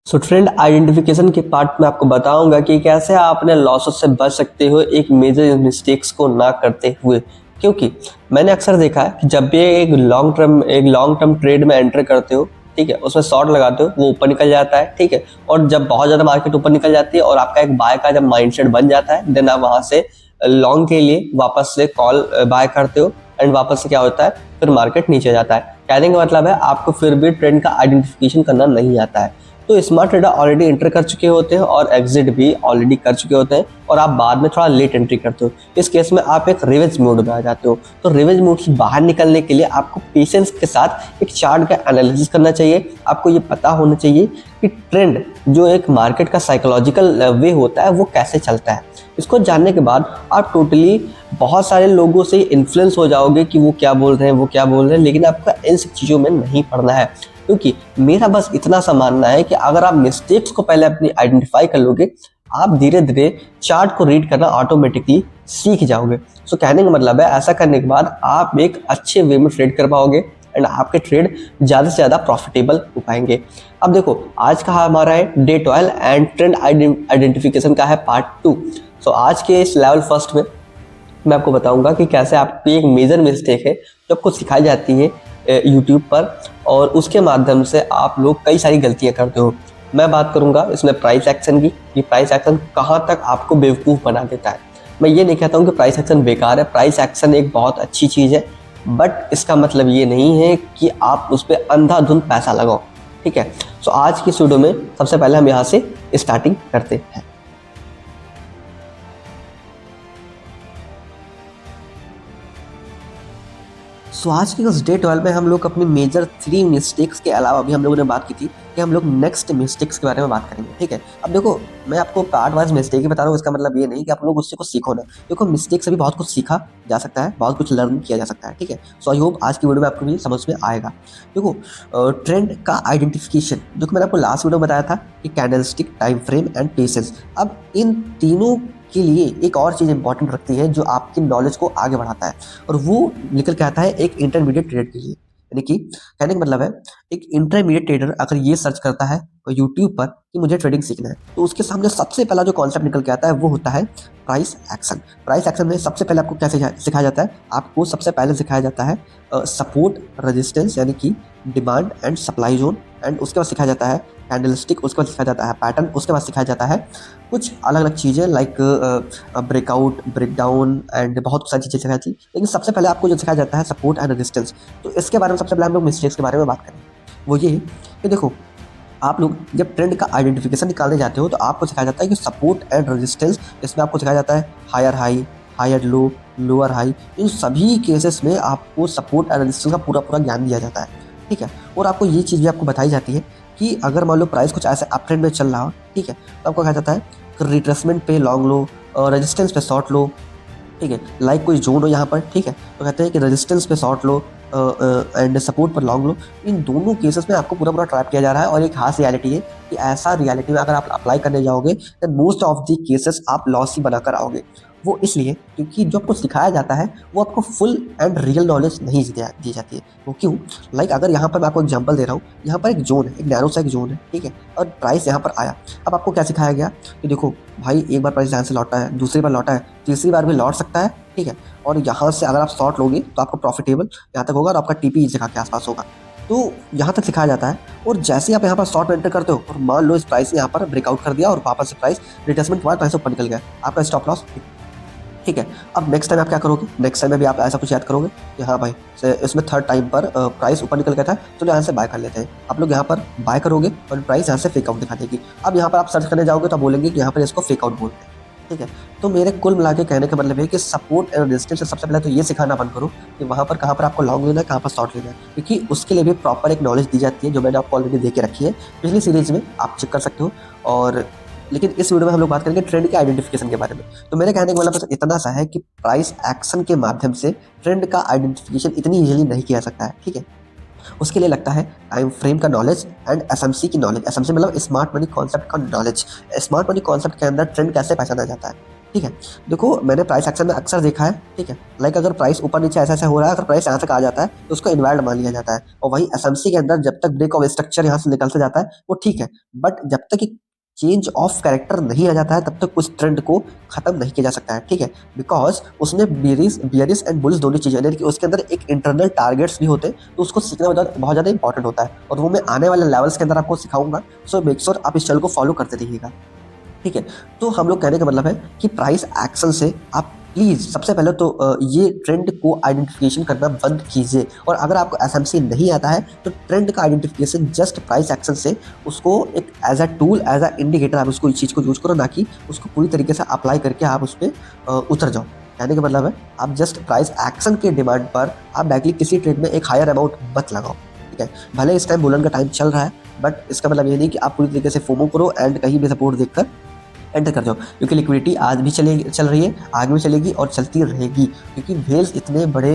सो trend identification के part में आपको बताऊंगा कि कैसे आप अपने लॉसेस से बच सकते हो एक मेजर मिस्टेक्स को ना करते हुए। क्योंकि मैंने अक्सर देखा है कि जब भी एक लॉन्ग टर्म ट्रेड में एंटर करते हो, ठीक है, उसमें शॉर्ट लगाते हो, वो ऊपर निकल जाता है, ठीक है, और जब बहुत ज्यादा मार्केट ऊपर निकल जाती है और आपका एक बाय का जब माइंडसेट बन जाता है, देन आप वहां से लॉन्ग के लिए वापस से कॉल बाय करते हो एंड वापस से क्या होता है, फिर मार्केट नीचे जाता है। कहने का मतलब है आपको फिर भी ट्रेंड का आइडेंटिफिकेशन करना नहीं आता है। तो स्मार्ट ट्रेडर ऑलरेडी एंटर कर चुके होते हैं और एग्जिट भी ऑलरेडी कर चुके होते हैं और आप बाद में थोड़ा लेट एंट्री करते हो। इस केस में आप एक रिवेंज मोड में आ जाते हो। तो रिवेंज मोड से बाहर निकलने के लिए आपको पेशेंस के साथ एक चार्ट का एनालिसिस करना चाहिए। आपको ये पता होना चाहिए कि ट्रेंड जो एक मार्केट का साइकोलॉजिकल वे होता है वो कैसे चलता है। इसको जानने के बाद आप टोटली बहुत सारे लोगों से इन्फ्लुएंस हो जाओगे कि वो क्या बोल रहे हैं, वो क्या बोल रहे हैं, लेकिन आपका इन सब चीज़ों में नहीं पड़ना है। क्योंकि मेरा बस इतना सा मानना है कि अगर आप मिस्टेक्स को पहले अपनी आइडेंटिफाई कर लोगे, आप धीरे धीरे चार्ट को रीड करना ऑटोमेटिकली सीख जाओगे। सो कहने का मतलब है ऐसा करने के बाद आप एक अच्छे वे में ट्रेड कर पाओगे एंड आपके ट्रेड ज़्यादा से ज़्यादा प्रॉफिटेबल हो पाएंगे। अब देखो, आज का हमारा है डे 12 एंड ट्रेंड आइडेंटिफिकेशन का है पार्ट 2। सो आज के इस लेवल फर्स्ट में मैं आपको बताऊंगा कि कैसे आपकी एक मेजर मिस्टेक है जो आपको सिखाई जाती है यूट्यूब पर, और उसके माध्यम से आप लोग कई सारी गलतियां करते हो। मैं बात करूंगा इसमें प्राइस एक्शन की, कि प्राइस एक्शन कहां तक आपको बेवकूफ़ बना देता है। मैं ये नहीं कहता हूं कि प्राइस एक्शन बेकार है, प्राइस एक्शन एक बहुत अच्छी चीज़ है, बट इसका मतलब ये नहीं है कि आप उस पर अंधाधुंध पैसा लगाओ। ठीक है। सो आज की वीडियो में सबसे पहले हम यहाँ से स्टार्टिंग करते हैं। सो आज की उस डे 12 में हम लोग अपनी मेजर 3 मिस्टेक्स के अलावा भी हम लोगों ने बात की थी कि हम लोग नेक्स्ट मिस्टेक्स के बारे में बात करेंगे। ठीक है। अब देखो, मैं आपको पार्ट वाइज मिस्टेक ही बता रहा हूँ, इसका मतलब ये नहीं कि आप लोग उससे कुछ सीखो ना। देखो, मिस्टेक से भी बहुत कुछ सीखा जा सकता है, बहुत कुछ लर्न किया जा सकता है। ठीक है। सो आई होप आज की वीडियो में आपको भी समझ में आएगा। देखो, ट्रेंड का आइडेंटिफिकेशन जो कि मैंने आपको लास्ट वीडियो में बताया था कि candlestick, time frame and patience. अब इन तीनों के लिए एक और चीज़ इंपॉर्टेंट रखती है जो आपकी नॉलेज को आगे बढ़ाता है, और वो निकल के आता है एक इंटरमीडिएट ट्रेडर के लिए। यानी कि कहने का मतलब है, एक इंटरमीडिएट ट्रेडर अगर ये सर्च करता है यूट्यूब पर कि मुझे ट्रेडिंग सीखना है, तो उसके सामने सबसे पहला जो कॉन्सेप्ट निकल के आता है वो होता है प्राइस एक्शन। प्राइस एक्शन में सबसे पहले आपको क्या सिखाया जाता है? आपको सबसे पहले सिखाया जाता है सपोर्ट, रेजिस्टेंस, यानी कि demand and supply zone, and उसके बाद सिखाया जाता है कैंडलस्टिक, उसके बाद सिखाया जाता है पैटर्न, उसके बाद सिखाया जाता है कुछ अलग अलग चीज़ें लाइक ब्रेकआउट, ब्रेकडाउन एंड बहुत सारी चीज़ें सिखाई थी। लेकिन सबसे पहले आपको जो सिखाया जाता है सपोर्ट एंड रेजिस्टेंस। तो इसके बारे में सबसे पहले हम लोग मिस्टेक्स के बारे में बात करें। वो ये है कि देखो, आप लोग जब ट्रेंड का आइडेंटिफिकेशन निकालने जाते हो तो आपको सिखाया जाता है कि सपोर्ट एंड रेजिस्टेंस, इसमें आपको सिखाया जाता है higher high, higher low, lower high. इन सभी केसेस में आपको सपोर्ट एंड रेजिस्टेंस का पूरा पूरा ज्ञान दिया जाता है। ठीक है। और आपको ये चीज़ भी आपको बताई जाती है कि अगर मान लो प्राइस कुछ ऐसे अप ट्रेंड में चल रहा हो, ठीक है, तो आपको कहा जाता है कि रिट्रेसमेंट पे लॉन्ग लो और रेजिस्टेंस पे शॉर्ट लो। ठीक है। लाइक कोई जोन हो यहाँ पर, ठीक है, तो कहते हैं कि रेजिस्टेंस पे शॉर्ट लो एंड सपोर्ट पर लॉन्ग लो। इन दोनों केसेस में आपको पूरा पूरा ट्रैप किया जा रहा है। और एक खास रियलिटी है कि ऐसा रियलिटी में अगर आप अप्लाई करने जाओगे तो मोस्ट ऑफ द केसेस आप लॉस ही बनाकर आओगे। वो इसलिए क्योंकि जो आपको सिखाया जाता है वो आपको फुल एंड रियल नॉलेज नहीं दी जाती है। वो क्यों? लाइक अगर यहाँ पर मैं आपको एग्जांपल दे रहा हूँ, यहाँ पर एक जोन है, एक नैरो सा एक जोन है, ठीक है, और प्राइस यहाँ पर आया। अब आपको क्या सिखाया गया कि देखो भाई, एक बार प्राइस यहाँ से लौटा है, दूसरी बार लौटा है, तीसरी बार भी लौट सकता है, ठीक है, और यहाँ से अगर आप शॉर्ट लोगे तो आपको प्रॉफिटेबल यहाँ तक होगा और आपका टीपी इस जगह के आसपास होगा। तो यहाँ तक सिखाया जाता है। और जैसे ही आप यहाँ पर शॉर्ट एंटर करते हो और मान लो इस प्राइस ने यहाँ पर ब्रेकआउट कर दिया और वापस से प्राइस रिट्रेसमेंट के बाद प्राइस ऊपर निकल गया, आपका स्टॉप लॉस। ठीक है। अब नेक्स्ट टाइम आप क्या करोगे? नेक्स्ट टाइम में भी आप ऐसा कुछ याद करोगे कि हाँ भाई, इसमें थर्ड टाइम पर प्राइस ऊपर निकल गया था, तो यहाँ से बाय कर लेते हैं। आप लोग यहाँ पर बाय करोगे और प्राइस यहाँ से फेक आउट दिखा देगी। अब यहाँ पर आप सर्च करने जाओगे तो बोलेंगे कि यहाँ पर इसको फेक आउट बोलते हैं। ठीक है। तो मेरे कुल मिला के कहने का मतलब है कि सपोर्ट एंड रेजिस्टेंस से सबसे पहले तो ये सिखाना बंद करो कि वहाँ पर कहाँ पर आपको लॉन्ग लेना है, कहाँ पर शॉर्ट लेना है, क्योंकि उसके लिए भी प्रॉपर एक नॉलेज दी जाती है जो मैंने आपको ऑलरेडी दे के रखी है पिछली सीरीज में, आप चेक कर सकते हो। और लेकिन इस वीडियो में हम लोग बात करेंगे ट्रेंड के आइडेंटिफिकेशन के बारे में। तो मेरे कहने का मतलब बस इतना सा है कि प्राइस एक्शन के माध्यम से ट्रेंड का आइडेंटिफिकेशन इतनी इजीली नहीं किया सकता है। ठीक है। उसके लिए लगता है टाइम फ्रेम का नॉलेज एंड एसएमसी की नॉलेज। एसएमसी मतलब स्मार्ट मनी कॉन्सेप्ट का नॉलेज। स्मार्ट मनी कॉन्सेप्ट के अंदर ट्रेंड कैसे पहचाना जाता है, ठीक है। देखो मैंने प्राइस एक्शन में अक्सर देखा है, ठीक है, लाइक अगर प्राइस ऊपर नीचे ऐसा-ऐसा हो रहा है, अगर प्राइस यहाँ तक आ जाता है तो उसको इनवैलिड मान लिया जाता है और वहीं एसएमसी के अंदर जब तक ब्रेक ऑफ स्ट्रक्चर यहाँ से निकलता जाता है वो ठीक है, बट जब तक एक चेंज ऑफ कैरेक्टर नहीं आ जाता है तब तक उस ट्रेंड को खत्म नहीं किया जा सकता है, ठीक है, बिकॉज उसमें बियरिश एंड बुलिश दोनों चीजें, यानी कि उसके अंदर एक इंटरनल टारगेट्स भी होते हैं, तो उसको सीखना बहुत ज़्यादा इंपॉर्टेंट होता है और वो मैं आने वाले लेवल्स के अंदर आपको सिखाऊंगा। सो मेक श्योर आप इस चैनल को फॉलो करते रहिएगा, ठीक है। तो हम लोग कहने का मतलब है कि प्राइस एक्शन से आप प्लीज़ सबसे पहले तो ये ट्रेंड को आइडेंटिफिकेशन करना बंद कीजिए और अगर आपको एसएमसी नहीं आता है तो ट्रेंड का आइडेंटिफिकेशन जस्ट प्राइस एक्शन से उसको एक as a tool, as a indicator आप उसको इस चीज़ को यूज करो, ना कि उसको पूरी तरीके से अप्लाई करके आप उस पर उतर जाओ। कहने का मतलब है आप जस्ट प्राइस एक्शन के डिमांड पर आप डायरेक्टली किसी ट्रेड में एक हायर अमाउंट मत लगाओ, ठीक है। भले इस टाइम बुलन का टाइम चल रहा है, बट इसका मतलब ये नहीं कि आप पूरी तरीके से फोमो करो एंड कहीं भी सपोर्ट देखकर एंटर कर जाओ, क्योंकि लिक्विडिटी आज भी चल रही है, आगे भी चलेगी और चलती रहेगी, क्योंकि वेल्स इतने बड़े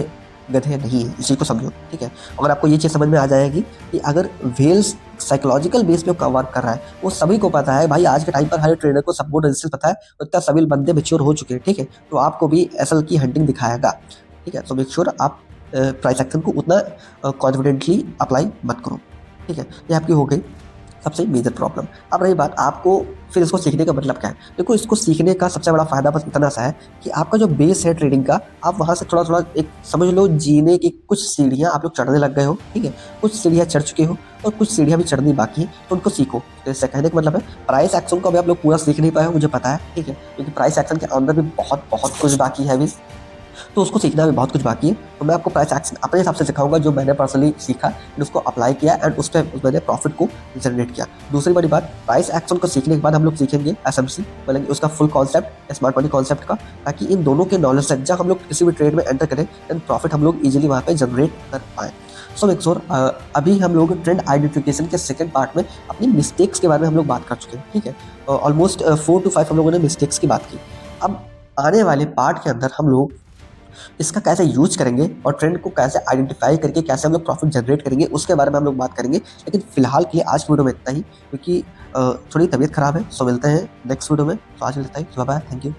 गधे नहीं है, इस चीज़ को समझो, ठीक है। अगर आपको ये चीज़ समझ में आ जाएगी कि अगर वेल्स साइकोलॉजिकल बेस पे वर्क कर रहा है, वो सभी को पता है भाई, आज के टाइम पर हर ट्रेडर को सपोर्ट रेजिस्टेंस पता है, उतना सभी बंदे मैच्योर हो चुके हैं, ठीक है, तो आपको भी एसएल की हंटिंग दिखाएगा, ठीक है। तो मेक श्योर आप प्राइस एक्शन को उतना कॉन्फिडेंटली अप्लाई मत करो, ठीक है। ये आपकी हो गई सबसे मेजर प्रॉब्लम। अब रही बात आपको फिर इसको सीखने का मतलब क्या है, देखो इसको सीखने का सबसे बड़ा फायदा बस इतना सा है कि आपका जो बेस है ट्रेडिंग का, आप वहाँ से थोड़ा थोड़ा एक समझ लो जीने की कुछ सीढ़ियाँ आप लोग चढ़ने लग गए हो, ठीक है, कुछ सीढ़ियाँ चढ़ चुके हो और कुछ सीढ़ियाँ भी चढ़नी बाकी है, तो उनको सीखो। तो इससे कहने का मतलब है प्राइस एक्शन को अभी आप लोग पूरा सीख नहीं पाए हो, मुझे पता है, ठीक है, क्योंकि प्राइस एक्शन के अंदर भी बहुत बहुत कुछ बाकी है अभी, तो उसको सीखना भी बहुत कुछ बाकी है। तो मैं आपको प्राइस एक्शन अपने हिसाब से सिखाऊंगा जो मैंने पर्सनली सीखा एंड उसको अप्लाई किया एंड उस पर मैंने प्रॉफिट को जनरेट किया। दूसरी बड़ी बात, प्राइस एक्शन को सीखने के बाद हम लोग सीखेंगे एसएमसी, मतलब उसका full concept, smart money concept का, ताकि इन दोनों के नॉलेज से जब हम लोग किसी भी ट्रेड में एंटर करें एंड प्रॉफिट हम लोग ईजिली वहाँ पर जनरेट कर पाएँ। सो मेक श्योर अभी हम लोग ट्रेंड आइडेंटिफिकेशन के सेकंड पार्ट में अपनी मिस्टेक्स के बारे में हम लोग बात कर चुके हैं, ठीक है। ऑलमोस्ट 4 to 5 हम लोगों ने मिस्टेक्स की बात की। अब आने वाले पार्ट के अंदर हम लोग इसका कैसे यूज करेंगे और ट्रेंड को कैसे आइडेंटिफाई करके कैसे हम लोग प्रॉफिट जनरेट करेंगे उसके बारे में हम लोग बात करेंगे। लेकिन फिलहाल के लिए आज की वीडियो में इतना ही, क्योंकि थोड़ी तबीयत खराब है। सो मिलते हैं नेक्स्ट वीडियो में। तो आज के लिए इतना ही। Bye bye, thank you.